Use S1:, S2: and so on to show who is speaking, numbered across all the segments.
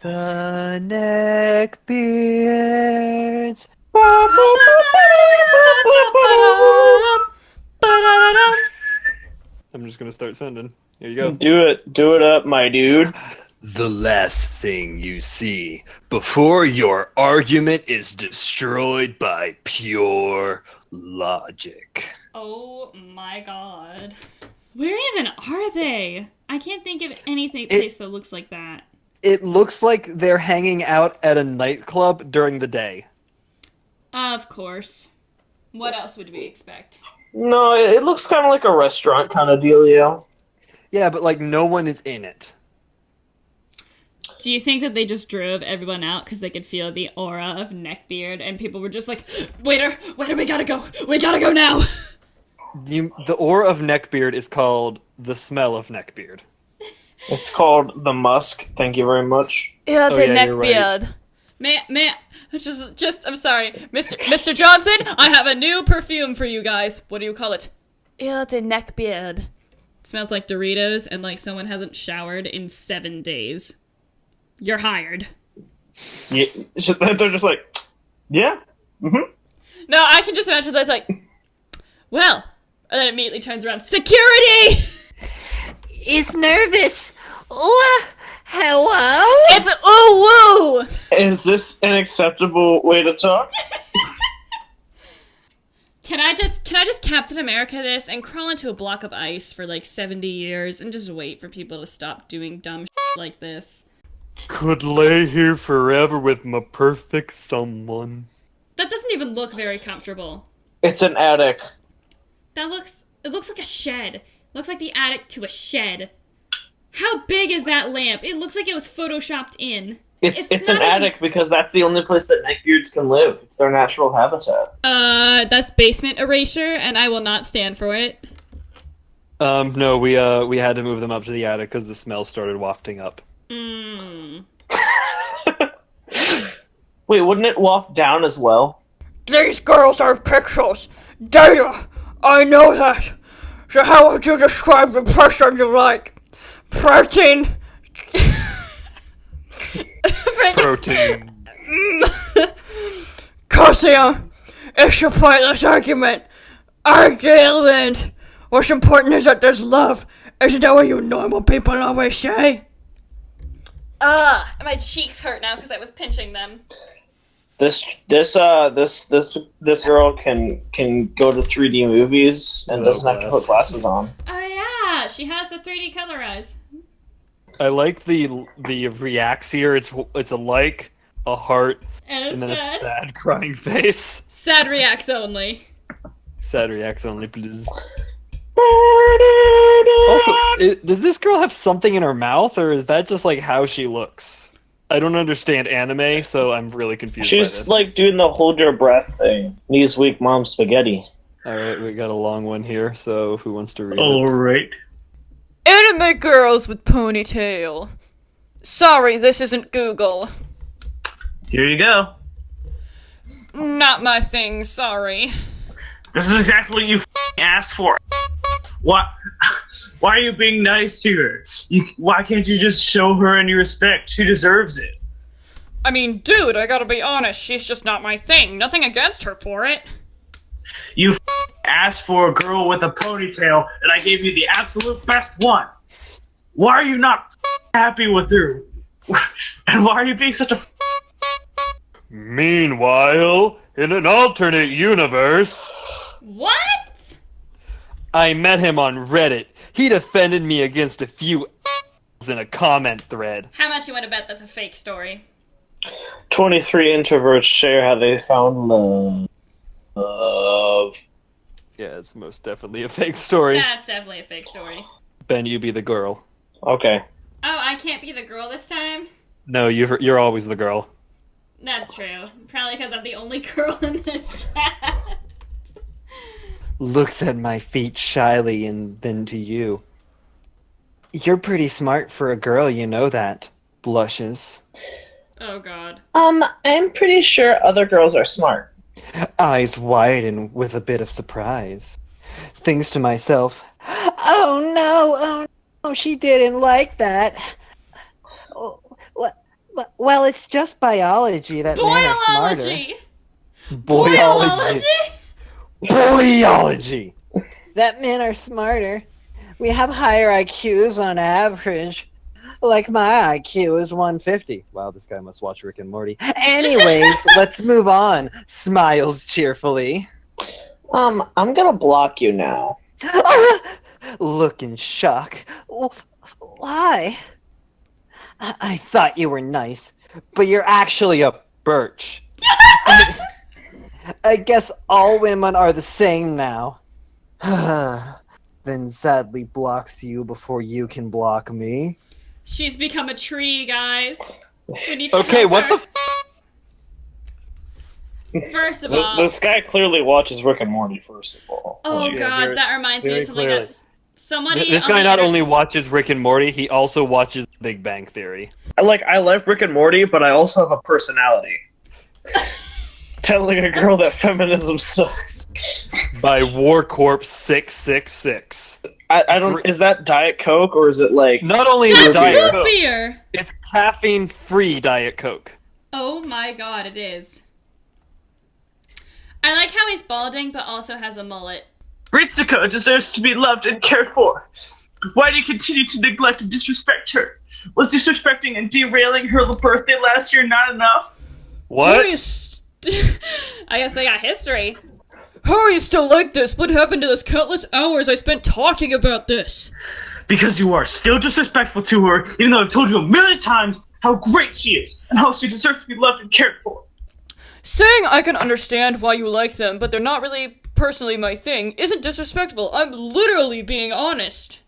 S1: The neckbeards. I'm just gonna start sending. Here you go.
S2: Do it up, my dude.
S1: The last thing you see before your argument is destroyed by pure logic.
S3: Oh my god. Where even are they? I can't think of anything place that looks like that.
S1: It looks like they're hanging out at a nightclub during the day.
S3: Of course. What else would we expect?
S2: No, it looks kind of like a restaurant kind of dealio.
S1: Yeah, but like no one is in it.
S3: Do you think that they just drove everyone out because they could feel the aura of Neckbeard and people were just like, waiter, we gotta go. We gotta go now.
S1: The aura of Neckbeard is called the smell of Neckbeard.
S2: It's called the musk. Thank you very much.
S3: Yeah,
S1: the Neckbeard.
S3: Right. I'm sorry. Mr. Johnson, I have a new perfume for you guys. What do you call it? Yeah, the Neckbeard. It smells like Doritos and like someone hasn't showered in 7 days. You're hired.
S2: Yeah, they're just like, yeah. Mm-hmm.
S3: No, I can just imagine that's like, well, and then immediately turns around. Security!
S4: Is nervous. Oh, hello?
S3: It's ooh woo!
S2: Is this an acceptable way to talk?
S3: Can I just Captain America this and crawl into a block of ice for like 70 years and just wait for people to stop doing dumb shit like this?
S1: Could lay here forever with my perfect someone.
S3: That doesn't even look very comfortable.
S2: It's an attic.
S3: It looks like a shed. It looks like the attic to a shed. How big is that lamp? It looks like it was photoshopped in.
S2: It's an attic because that's the only place that neckbeards can live. It's their natural habitat.
S3: That's basement erasure, and I will not stand for it.
S1: No, we had to move them up to the attic because the smell started wafting up.
S2: Wait, wouldn't it waft down as well?
S5: These girls are pixels. Data. I know that. So how would you describe the person you like? Protein?
S1: Protein.
S5: Calcium. It's a pointless argument. Argument. What's important is that there's love. Isn't that what you normal people always say?
S3: My cheeks hurt now because I was pinching them.
S2: This girl can go to 3D movies and doesn't have to put glasses on.
S3: Oh yeah, she has the 3D colorize.
S1: I like the reacts here. It's a like, a heart,
S3: And
S1: then
S3: sad.
S1: a sad crying face.
S3: Sad reacts only.
S1: Sad reacts only, please. Also, does this girl have something in her mouth, or is that just like how she looks? I don't understand anime, so I'm really confused by
S2: She's
S1: this.
S2: like doing the hold your breath thing. Knees weak mom spaghetti.
S1: Alright, we got a long one here, so who wants to read it?
S2: Alright.
S5: Anime girls with ponytail. Sorry, this isn't Google.
S2: Here you go.
S5: Not my thing, sorry.
S2: This is exactly what you asked for. Why are you being nice to her? Why can't you just show her any respect? She deserves it.
S5: I mean, dude, I gotta be honest, she's just not my thing. Nothing against her for it.
S2: You asked for a girl with a ponytail, and I gave you the absolute best one. Why are you not happy with her? And why are you being such a
S1: Meanwhile, in an alternate universe,
S3: What?
S1: I met him on Reddit. He defended me against a few in a comment thread.
S3: How much you want to bet that's a fake story?
S2: 23 introverts share how they found love.
S1: Yeah, it's most definitely a fake story.
S3: That's definitely a fake story.
S1: Ben, you be the girl.
S2: Okay.
S3: Oh, I can't be the girl this time?
S1: No, you're always the girl.
S3: That's true. Probably because I'm the only girl in this chat.
S6: Looks at my feet shyly and then to you. You're pretty smart for a girl, you know that. Blushes.
S3: Oh god.
S2: I'm pretty sure other girls are smart.
S6: Eyes widen with a bit of surprise. Thinks to myself, oh no, she didn't like that. Oh, what Well, it's just biology that men are smarter.
S3: Boilology.
S6: Boyology! That men are smarter. We have higher IQs on average. Like my IQ is 150. Wow, this guy must watch Rick and Morty. Anyways, let's move on. Smiles cheerfully.
S7: I'm gonna block you now.
S6: Look in shock. Why? I thought you were nice, but you're actually a birch. I guess all women are the same now. Then sadly blocks you before you can block me.
S3: She's become a tree, guys. We need to
S1: Okay,
S3: help
S1: what
S3: her.
S1: the
S3: First of all,
S2: This guy clearly watches Rick and Morty, first of all.
S3: oh
S1: Yeah,
S3: god,
S1: very-
S3: that reminds me
S1: very
S3: of something
S1: clearly.
S3: else. Somebody
S1: This
S3: on
S1: guy
S3: the
S1: not
S3: inter-
S1: only watches Rick and Morty, he also watches Big Bang Theory.
S2: I like Rick and Morty, but I also have a personality. Telling a girl that feminism sucks.
S1: By War Corp 666.
S2: I don't. Is that Diet Coke or is it like?
S1: Not only is it
S3: That's
S1: Diet
S3: root
S1: Coke,
S3: beer.
S1: it's caffeine-free Diet Coke.
S3: Oh my god, it is. I like how he's balding, but also has a mullet.
S2: Ritsuko deserves to be loved and cared for. Why do you continue to neglect and disrespect her? Was disrespecting and derailing her birthday last year not enough?
S1: What?
S3: I guess they got history.
S5: How are you still like this? What happened to those countless hours I spent talking about this?
S2: Because you are still disrespectful to her, even though I've told you a million times how great she is and how she deserves to be loved and cared for.
S5: Saying I can understand why you like them, but they're not really personally my thing, isn't disrespectful. I'm literally being honest.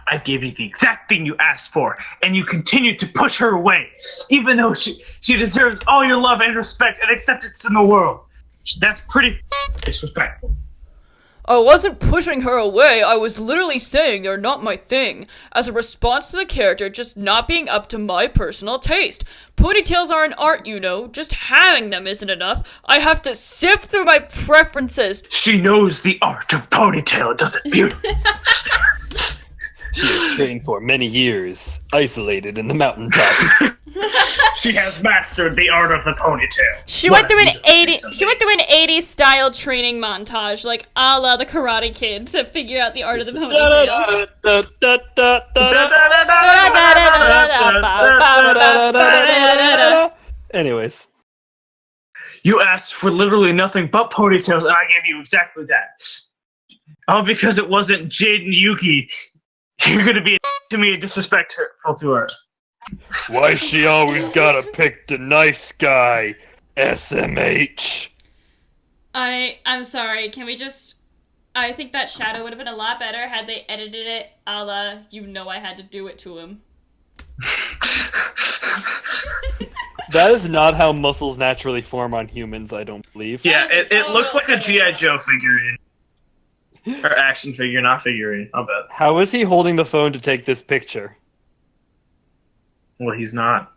S2: I gave you the exact thing you asked for, and you continue to push her away, even though she deserves all your love and respect and acceptance in the world. That's pretty disrespectful.
S5: I wasn't pushing her away, I was literally saying they're not my thing, as a response to the character just not being up to my personal taste. Ponytails are an art, you know, just having them isn't enough. I have to sift through my preferences.
S2: She knows the art of ponytail, does it beautifully?
S1: She has trained for many years, isolated in the mountaintop.
S2: She has mastered the art of the ponytail.
S3: She
S2: What
S3: went through
S2: a
S3: an
S2: beautiful
S3: 80
S2: piece of
S3: she went through an 80s style training montage, like a la the Karate Kid, to figure out the art of the ponytail.
S1: Anyways,
S2: You asked for literally nothing but ponytails, and I gave you exactly that. All because it wasn't Jade and Yuki. You're gonna be a to me and disrespectful to her.
S1: why she always gotta pick the nice guy? SMH.
S3: I'm sorry, can we just I think that shadow would have been a lot better had they edited it a la you know I had to do it to him.
S1: That is not how muscles naturally form on humans, I don't believe.
S2: Yeah,
S3: That is a
S2: it looks like a
S3: total
S2: G.I. Joe figurine. Or action figure, not figurine. I'll bet.
S1: How is he holding the phone to take this picture?
S2: Well, he's not.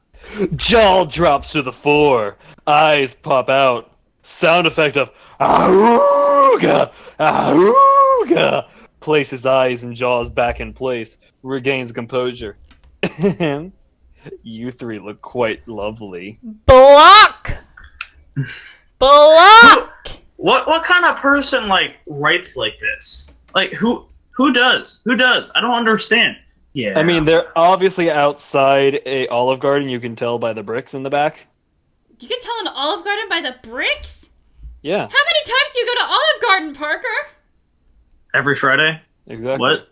S1: Jaw drops to the floor. Eyes pop out. Sound effect of Auga! Auga! Places eyes and jaws back in place. Regains composure. You three look quite lovely.
S5: Block! Block!
S2: What kind of person like writes like this? Like who does? Who does? I don't understand. Yeah.
S1: I mean, they're obviously outside a Olive Garden. You can tell by the bricks in the back.
S3: You can tell an Olive Garden by the bricks?
S1: Yeah,
S3: How many times do you go to Olive Garden, Parker?
S2: every Friday.
S1: exactly.
S2: What?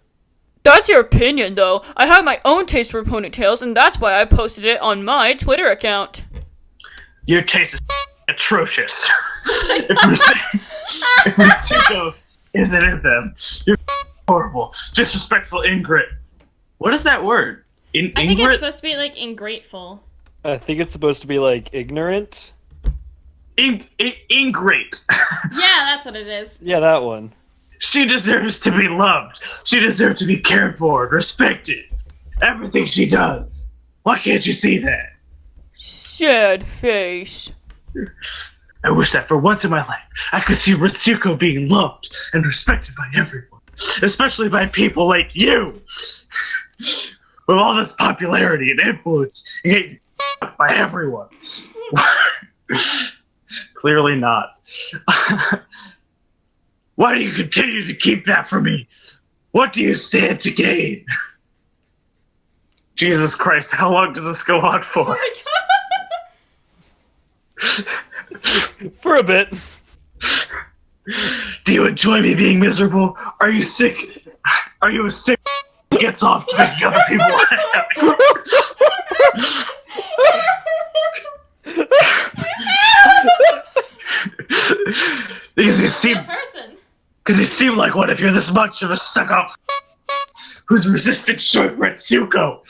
S5: That's your opinion, though. I have my own taste for ponytails, and that's why I posted it on my Twitter account.
S2: Your taste is atrocious. if Ritsuko isn't in them, you're horrible, disrespectful, ingrate. What is that word?
S3: I think it's supposed to be like ingrateful.
S1: I think it's supposed to be like ignorant.
S2: Ingrate.
S3: Yeah, that's what it is.
S1: Yeah, that one.
S2: She deserves to be loved. She deserves to be cared for, respected. Everything she does. Why can't you see that?
S5: Sad face.
S2: I wish that for once in my life, I could see Ritsuko being loved and respected by everyone. Especially by people like you. With all this popularity and influence, you by everyone. Clearly not. Why do you continue to keep that from me? What do you stand to gain? Jesus Christ, how long does this go on for?
S1: For a bit.
S2: Do you enjoy me being miserable? Are you sick? Are you a sick who gets off to making other people happy? Because you seem like one if you're this much of a stuck-up who's resisted showing Retsuko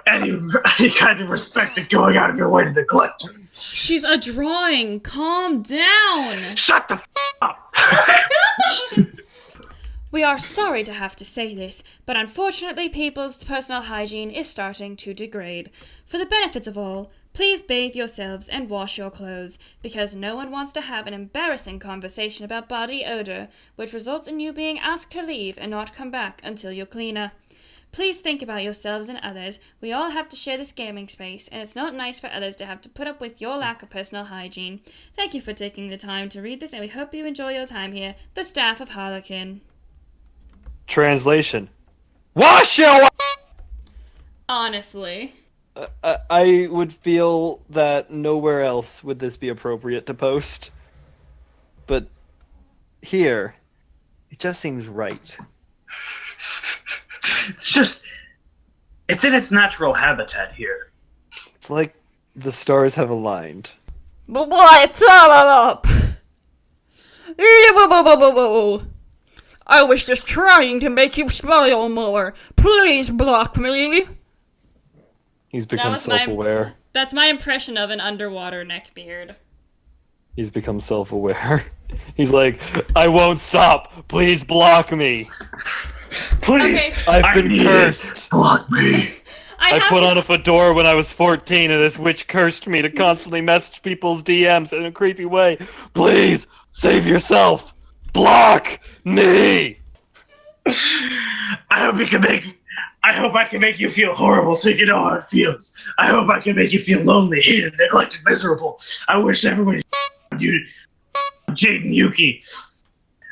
S2: any kind of respect and going out of your way to neglect her.
S3: She's a drawing. Calm down.
S2: Shut the up!
S3: We are sorry to have to say this, but unfortunately people's personal hygiene is starting to degrade. For the benefit of all, please bathe yourselves and wash your clothes, because no one wants to have an embarrassing conversation about body odor, which results in you being asked to leave and not come back until you're cleaner. Please think about yourselves and others. We all have to share this gaming space, and it's not nice for others to have to put up with your lack of personal hygiene. Thank you for taking the time to read this, and we hope you enjoy your time here. The staff of Harlequin.
S1: Translation. Wash your...
S3: Honestly.
S1: I would feel that nowhere else would this be appropriate to post. But here, it just seems right.
S2: It's in its natural habitat here.
S1: It's like the stars have aligned.
S5: But what's up? I was just trying to make you smile more. Please block me.
S1: He's become self-aware.
S3: That's my impression of an underwater neckbeard.
S1: He's become self-aware. He's like, I won't stop. Please block me.
S2: Please.
S3: Okay,
S1: I've been cursed.
S2: Block me.
S1: I put on a fedora when I was 14, and this witch cursed me to constantly message people's DMs in a creepy way. Please, save yourself. Block me.
S2: I hope I can make you feel horrible so you can know how it feels. I hope I can make you feel lonely, hated, neglected, miserable. I wish everybody you, Jade and Yuki,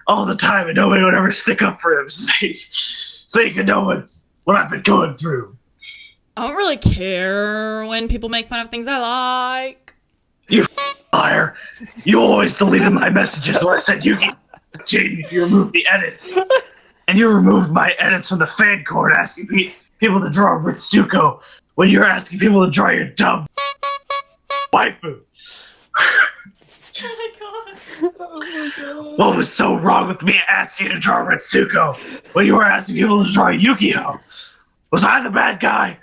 S2: all the time, and nobody would ever stick up for him so you can know what I've been going through.
S3: I don't really care when people make fun of things I like.
S2: You liar. You always deleted my messages when I said Yuki, Jade, if you removed the edits. And you removed my edits from the fan court asking people to draw Ritsuko when you're asking people to draw your dumb waifu.
S3: Oh my god.
S2: What was so wrong with me asking you to draw Ritsuko when you were asking people to draw Yukio? Was I the bad guy?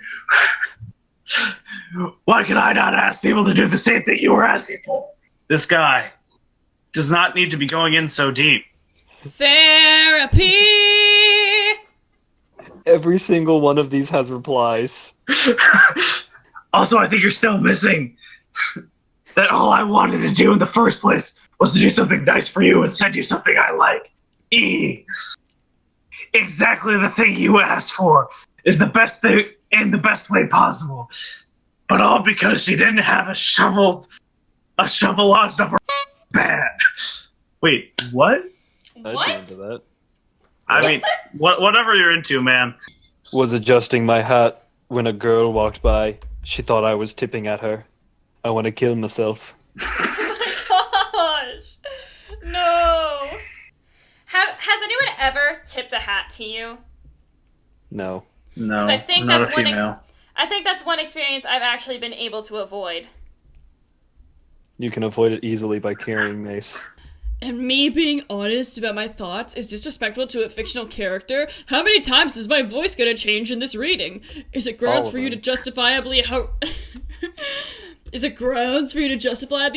S2: Why could I not ask people to do the same thing you were asking for? This guy does not need to be going in so deep.
S3: Therapy!
S1: Every single one of these has replies.
S2: Also, I think you're still missing that all I wanted to do in the first place was to do something nice for you and send you something I like. Exactly the thing you asked for is the best thing in the best way possible. But all because she didn't have a shovel lodged up her bed. Wait, what?
S3: What?
S1: I'd be into that.
S2: I mean, whatever you're into, man.
S1: Was adjusting my hat when a girl walked by. She thought I was tipping at her. I want to kill myself.
S3: Oh my gosh! No! Has anyone ever tipped a hat to you?
S1: No.
S2: No,
S3: I think
S2: not
S3: that's
S2: a female.
S3: I think that's one experience I've actually been able to avoid.
S1: You can avoid it easily by carrying mace.
S3: And me being honest about my thoughts is disrespectful to a fictional character? How many times is my voice gonna change in this reading? Is it grounds for you to justifiably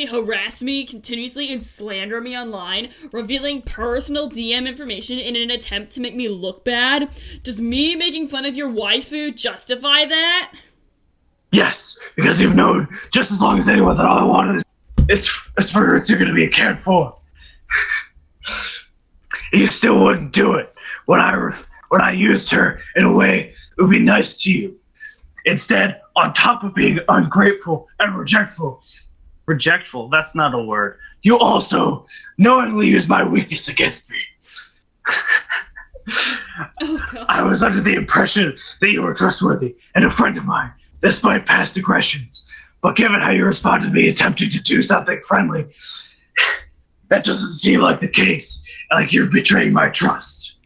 S3: harass me continuously and slander me online, revealing personal DM information in an attempt to make me look bad? Does me making fun of your waifu justify that?
S2: Yes, because you've known just as long as anyone that all I wanted is for Ritsuko to be cared for. You still wouldn't do it when I used her in a way that would be nice to you. Instead, on top of being ungrateful and rejectful, that's not a word, you also knowingly use my weakness against me.
S3: Oh god.
S2: I was under the impression that you were trustworthy and a friend of mine, despite past aggressions. But given how you responded to me attempting to do something friendly, that doesn't seem like the case, like you're betraying my trust.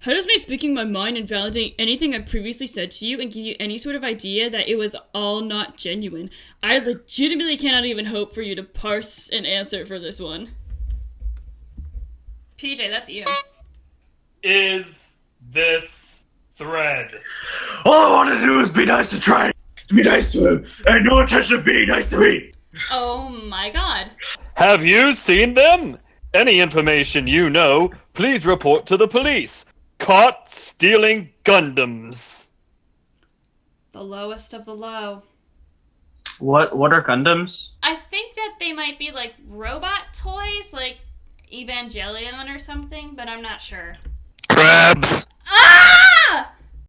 S3: How does me speaking my mind invalidate anything I previously said to you and give you any sort of idea that it was all not genuine? I legitimately cannot even hope for you to parse an answer for this one. PJ, that's you.
S1: Is this thread?
S2: All I want to do is be nice to be nice to him, and no intention of being nice to me.
S3: Oh my god.
S1: Have you seen them? Any information you know, please report to the police. Caught stealing Gundams.
S3: The lowest of the low.
S2: What are Gundams?
S3: I think that they might be like robot toys, like Evangelion or something, but I'm not sure.
S1: Crabs.
S3: Ah!